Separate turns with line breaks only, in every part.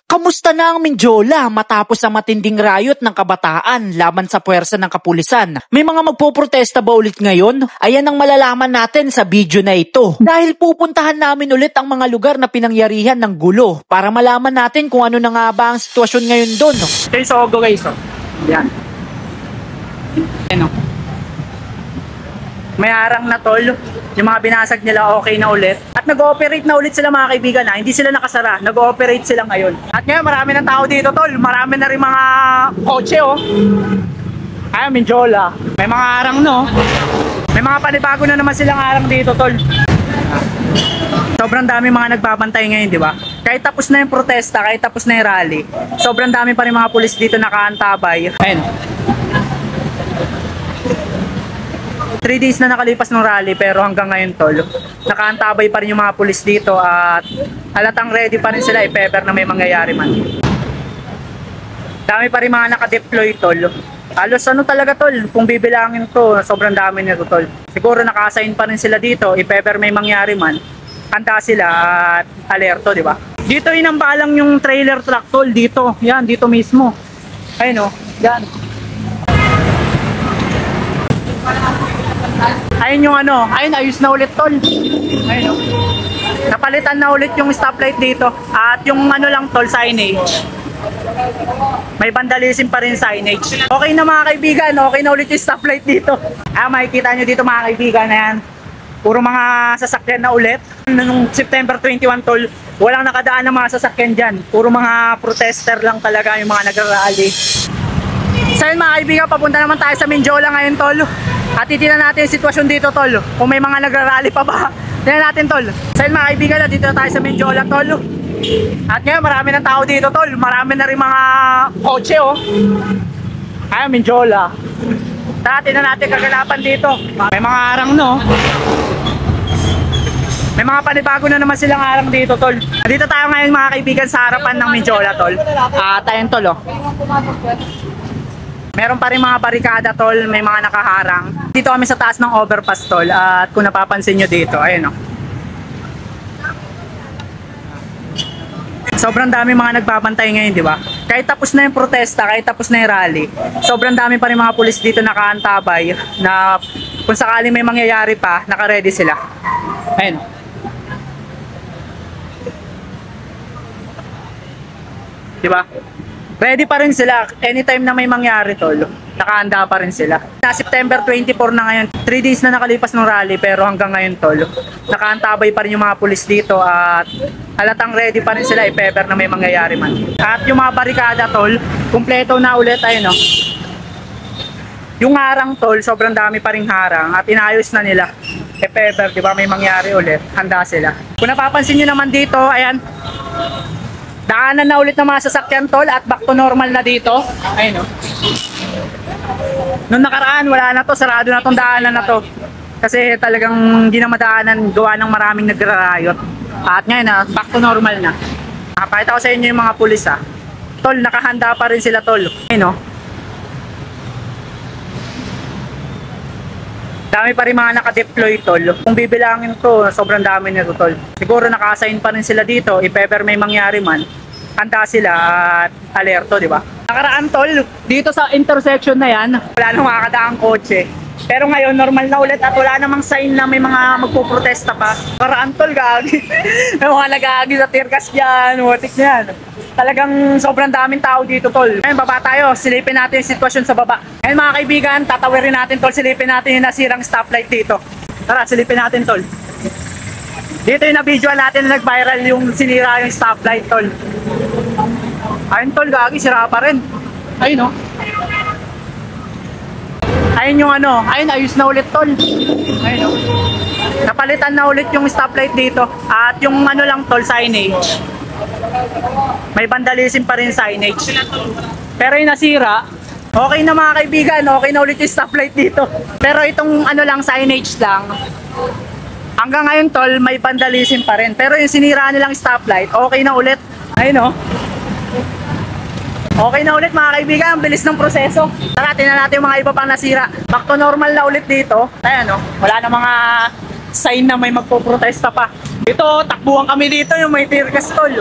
Kamusta na ang Mindiola matapos ang matinding riot ng kabataan laban sa puwersa ng kapulisan? May mga magpoprotesta ba ulit ngayon? Ayan ang malalaman natin sa video na ito. Dahil pupuntahan namin ulit ang mga lugar na pinangyarihan ng gulo para malaman natin kung ano na nga ba ang sitwasyon ngayon doon.
Ito yung Sogo guys. Yan. Ano? May harang na tol. Yung mga binasag nila okay na ulit. At nag-ooperate na ulit sila mga kaibigan ha. Hindi sila nakasara. Nag-ooperate sila ngayon. At ngayon marami ng tao dito tol. Marami na rin mga kotse oh. Ay, Mindiola. May mga harang no. May mga panibago na naman silang harang dito tol. Sobrang dami mga nagbabantay ngayon, di ba? Kahit tapos na yung protesta, kahit tapos na yung rally, sobrang dami pa rin mga pulis dito nakaantabay. Ayun. 3 days na nakalipas ng rally pero hanggang ngayon tol, nakaantabay pa rin yung mga pulis dito at halatang ready pa rin sila if ever na may mangyayari man. Dami pa rin mga nakadeploy tol. Halos ano talaga tol, kung bibilangin to, sobrang dami nito tol. Siguro naka-assign pa rin sila dito if ever may mangyari man. Handa sila at alerto, di ba? Dito inambalang yung trailer truck tol dito. Yan, dito mismo. Ayun oh, yan. Ayun yung ano, ayun ayos na ulit tol. Ayun oh. Napalitan na ulit yung stoplight dito. At yung ano lang tol, signage. May vandalism pa rin signage. Okay na mga kaibigan, okay na ulit yung stoplight dito. Makikita nyo dito mga kaibigan na yan. Puro mga sasakyan na ulit. Noong September 21 tol, walang nakadaan ng mga sasakyan dyan. Puro mga protester lang talaga yung mga nagra-rally. So yun mga kaibigan, papunta naman tayo sa Mindiola ngayon tol. At titignan natin yung sitwasyon dito tol. Kung may mga nagra-rally pa ba. Tignan natin tol. So yun mga kaibigan, dito na tayo sa Mindiola tol. At ngayon marami ng tao dito tol. Marami na rin mga kotse oh. Ay, Mindiola. Tara, tignan natin kaganapan dito. May mga harang no. May mga panibago na naman silang harang dito tol. Dito tayo ngayon mga kaibigan sa harapan ng Mindiola tol. Tayo tol oh. Meron pa rin mga barikada tol, may mga nakaharang. Dito kami sa taas ng overpass tol at kung napapansin nyo dito, ayun o. Sobrang dami mga nagbabantay ngayon, di ba? Kahit tapos na yung protesta, kahit tapos na yung rally, sobrang dami pa rin mga pulis dito nakaantabay na kung sakali may mangyayari pa, naka-ready sila. Ayun o. Di ba? Ready pa rin sila. Anytime na may mangyari tol, nakahanda pa rin sila. Na September 24 na ngayon, 3 days na nakalipas ng rally pero hanggang ngayon tol, nakaantabay pa rin yung mga pulis dito at halatang ready pa rin sila if ever na may mangyayari man. At yung mga barikada tol, kumpleto na ulit ayun no. Yung harang tol, sobrang dami pa ring harang at inayos na nila. If ever, di ba, may mangyari ulit, handa sila. Kung napapansin nyo naman dito, ayan, daanan na ulit ng mga sasakyan tol at back to normal na dito. Ayun o. Noong nakaraan wala na to, sarado na tong daanan na to. Kasi talagang hindi na madaanan, gawa ng maraming nagra-riot. At ngayon back to normal na. Pakita ko sa inyo yung mga pulis ha. Tol, nakahanda pa rin sila tol. Ayun o. Dami pa rin mga nakadeploy tol. Kung bibilangin to, sobrang dami nito tol. Siguro naka-assign pa rin sila dito if ever may mangyari man. Handa sila at alerto, di ba? Nakaraan tol, dito sa intersection na yan, wala nang makakadaang kotse. Pero ngayon, normal na ulit at wala namang sign na may mga magpuprotesta pa. Nakaraan tol, gagi. May mga nag-aagi sa tirkas dyan, watik yan. Talagang sobrang daming tao dito tol. Ngayon baba tayo, silipin natin yung sitwasyon sa baba. Ngayon mga kaibigan, tatawirin natin tol, silipin natin yung nasirang stoplight dito. Tara, silipin natin tol. Dito yung na-visual natin na nag-viral yung sinira yung stoplight tol. Ayun tol, gagi, sira pa rin. Ayun o. Ayun yung ano, ayun, ayos na ulit tol. Ayun o. Napalitan na ulit yung stoplight dito. At yung ano lang tol, signage. May vandalism pa rin signage. Pero yung nasira, okay na mga kaibigan, okay na ulit yung stoplight dito. Pero itong ano lang, signage lang, hanggang ngayon tol, may vandalism pa rin. Pero yung sinira nilang stoplight, okay na ulit. Ayun o. Okay na ulit mga kaibigan, bilis ng proseso. Tara, tingnan natin yung mga iba pang nasira. Back to normal na ulit dito. Ayan o, wala na mga sign na may magpoprotesta pa. Ito, takbuhan kami dito yung may tear gas, tol.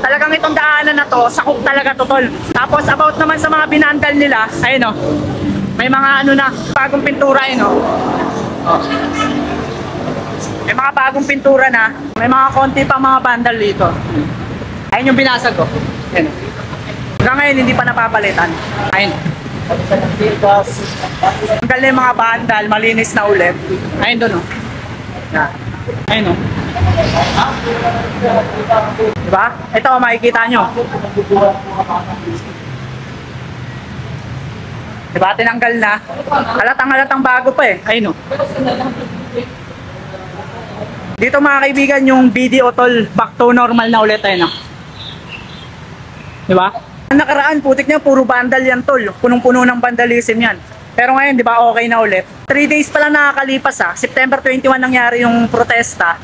Talagang itong daanan na to, sakop talaga to, tol. Tapos about naman sa mga binandal nila, ayun o. May mga ano na, bagong pintura yun o. Oh. May mga bagong pintura na, may mga konti pang mga vandal dito. Ayun yung binasag ko. Ayun. Hanggang ngayon hindi pa napapalitan. Ayun. Tanggal na yung mga vandal, malinis na ulit. Ayun doon o. Ayun o. Diba? Ito makikita nyo. Diba? Tinanggal na. Halatang bago pa eh. Ayun o. Dito mga kaibigan yung video tol, back to normal na ulit ayun o. Diba? Ang nakaraan, putik niya, puro vandal yan tol. Punong-puno ng vandalism yan. Pero ngayon, di ba, okay na ulit. 3 days pa lang nakakalipas ha. September 21 nangyari yung protesta.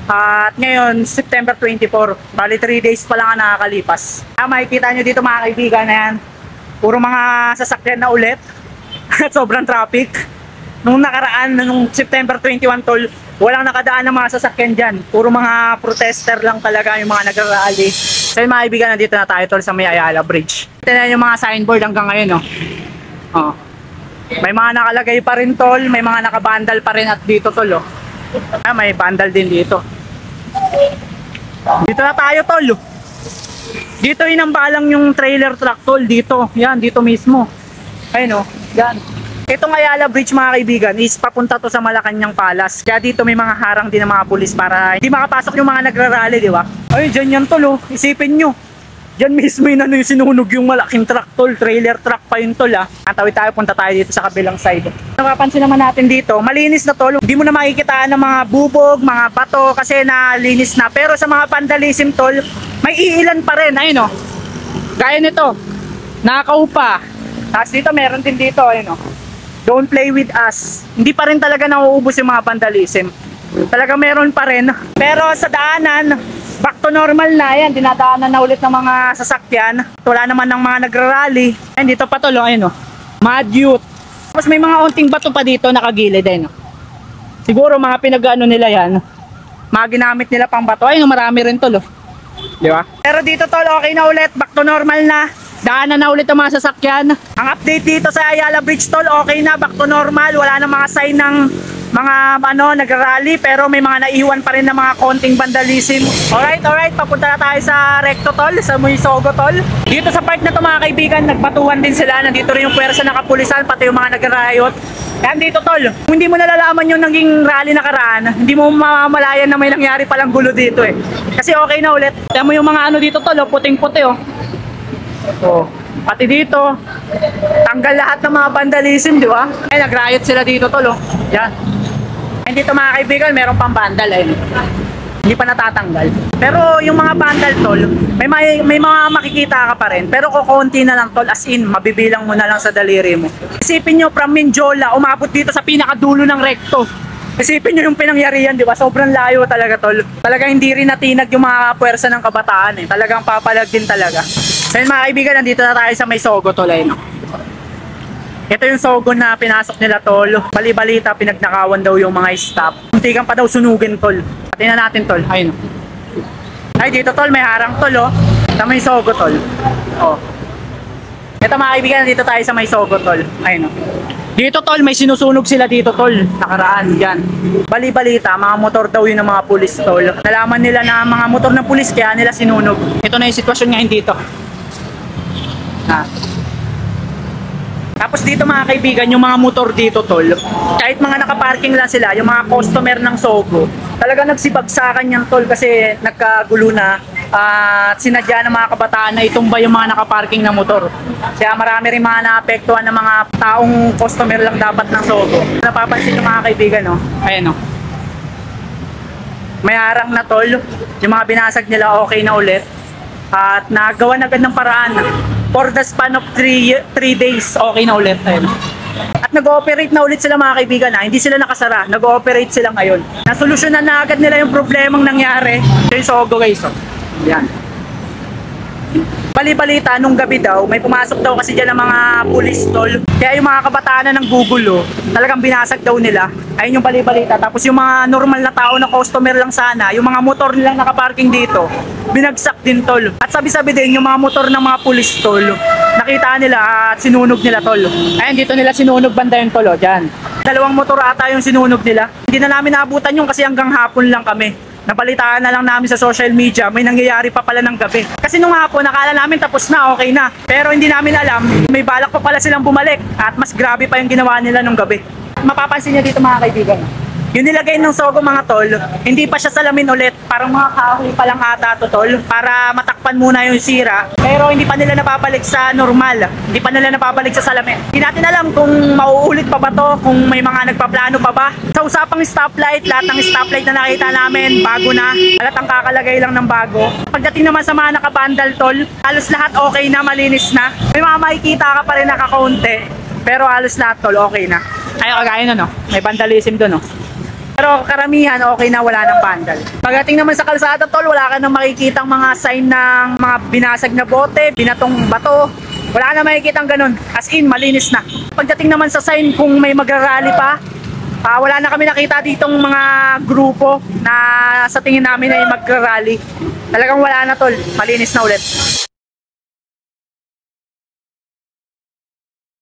At ngayon, September 24. Bali, 3 days pa lang ang nakakalipas. Makikita nyo dito mga kaibigan na yan. Puro mga sasakyan na ulit. At sobrang traffic. Nung nakaraan, nung September 21 tol, walang nakadaan ng mga sasakyan dyan. Puro mga protester lang talaga yung mga nag-rally. So yung mga kaibigan, nandito na tayo tol sa may Ayala Bridge. Ito na yung mga signboard hanggang ngayon. Oh. May mga nakalagay pa rin tol, may mga nakabandal pa rin at dito tol. May bandal din dito. Dito na tayo tol. Dito inambalang yung trailer truck tol dito. Yan, dito mismo. Ayun yan. Itong Ayala Bridge mga kaibigan is papunta to sa Malacanang Palace. Kaya dito may mga harang din ng mga pulis para hindi makapasok yung mga nagrarally, di ba? Ay, dyan yan tol, isipin nyo. Dyan mismo yun yung sinunog yung malaking truck tol, trailer truck pa yun tol Antawid tayo, punta tayo dito sa kabilang side. Napapansin naman natin dito, malinis na tol. Hindi mo na makikitaan ng mga bubog, mga bato kasi nalinis na. Pero sa mga vandalism tol, may iilan pa rin, ayun Gaya nito, nakakaupa. Tapos dito meron din dito, ayun Don't play with us. Hindi pa rin talaga nauubos yung mga vandalism. Talaga meron pa rin. Pero sa daanan, back to normal na yan. Dinadaanan na ulit ng mga sasakyan. Wala naman ng mga nagrarally. Ayun, dito pa tol, ayun Mad Youth. Tapos may mga unting bato pa dito nakagilid din. Siguro mga pinag-ano nila yan. Mga ginamit nila pang bato. Ayun, marami rin tol. Di ba? Pero dito tol, okay na ulit. Back to normal na. Daanan na ulit ang mga sasakyan. Ang update dito sa Ayala Bridge tol, okay na, back to normal. Wala na mga sign ng mga nagrarally, pero may mga naiwan pa rin na mga konting vandalism. Alright, papunta na tayo sa Recto tol, sa Muisogo tol. Dito sa part na to mga kaibigan, nagbatuhan din sila. Nandito rin yung puwersa ng kapulisan, pati yung mga nagrarayot. Yan dito tol, kung hindi mo nalalaman yung naging rally nakaraan, hindi mo mamamalayan na may nangyari palang gulo dito Kasi okay na ulit. Tignan mo yung mga dito tol, puting-puti pati dito tanggal lahat ng mga vandalism, di ba? Nag-riot sila dito tol yan. Dito mga kaibigan, meron pang vandal hindi pa natatanggal. Pero yung mga vandal tol, may mga makikita ka pa rin, pero kukunti na lang tol, as in mabibilang mo na lang sa daliri mo. Isipin nyo from Mindiola umabot dito sa pinakadulo ng Recto. Isipin nyo yung pinangyarihan, di ba? Sobrang layo talaga tol. Talagang hindi rin natinag yung mga puwersa ng kabataan Talagang papalag din talaga. So yun mga kaibigan, nandito na tayo sa may Sogo tol Ito yung Sogo na pinasok nila tol. Bali-balita, pinagnakawan daw yung mga staff. Muntikan pa daw sunugin tol. Patingnan natin tol. Ayun Ay dito tol, may harang tol Ito may Sogo tol. Ito mga kaibigan, dito tayo sa may Sogo tol. Ayun Dito tol, may sinusunog sila dito tol. Nakaraan yan. Bali-balita, mga motor daw yun ng mga pulis tol. Nalaman nila na mga motor ng pulis kaya nila sinunog. Ito na yung sitwasyon ngayon dito. Tapos dito mga kaibigan, yung mga motor dito tol, kahit mga nakaparking lang sila, yung mga customer ng Sogo, talaga nagsibagsakan yan tol kasi nagkagulo na at sinadya ng mga kabataan na itumba yung mga nakaparking na motor. Kaya marami rin mga naapektuhan ng mga taong customer lang dapat ng Sogo. Napapansin yung mga kaibigan ayan may harang na tol, yung mga binasag nila okay na ulit at nagawa na agad ng paraan. For the span of 3 days, okay na ulit. At nag-ooperate na ulit sila mga kaibigan Hindi sila nakasara, nag-ooperate sila ngayon. Nasolusyonan na agad nila yung problemang nangyari. Ito yung Sogo guys Yan. Bali-balita nung gabi daw, may pumasok daw kasi dyan ng mga pulis tol. Kaya yung mga kabataan na ng gugulo, talagang binasag daw nila. Ayun yung bali-balita. Tapos yung mga normal na tao na customer lang sana, yung mga motor nilang nakaparking dito, binagsak din tol. At sabi-sabi din yung mga motor ng mga pulis tol, nakita nila at sinunog nila tol. Ayun, dito nila sinunog banda yung tol, dyan. Dalawang motor ata yung sinunog nila. Hindi na namin naabutan yung kasi hanggang hapon lang kami. Nabalitaan na lang namin sa social media, may nangyayari pa pala ng gabi. Kasi nung hapon, nakala namin tapos na, okay na. Pero hindi namin alam, may balak pa pala silang bumalik at mas grabe pa yung ginawa nila nung gabi. Mapapansin niyo dito mga kaibigan, yung nilagay ng Sogo mga tol, hindi pa siya salamin ulit. Parang mga kahoy pa lang ata to tol, para matakpan muna yung sira. Pero hindi pa nila napabalik sa normal. Hindi pa nila napabalik sa salamin. Hindi natin alam kung mauulit pa ba to, kung may mga nagpaplano pa ba. Sa usapang stoplight, lahat ng stoplight na nakita namin, bago na. Halatang kakalagay lang ng bago. Pagdating naman sa mga nakabandal tol, halos lahat okay na, malinis na. May mga makikita ka pa rin nakakaunti. Pero halos lahat tol, okay na. Ay, kagaya na no, may vandalism doon no. Pero karamihan okay na, wala ng vandal. Pagdating naman sa kalsada tol, wala ka nang makikitang mga sign ng mga binasag na bote, binatong bato. Wala na makikitang ganun. As in, malinis na. Pagdating naman sa sign kung may magrarally pa, wala na kami nakita ditong mga grupo na sa tingin namin ay magrarally. Talagang wala na tol, malinis na ulit.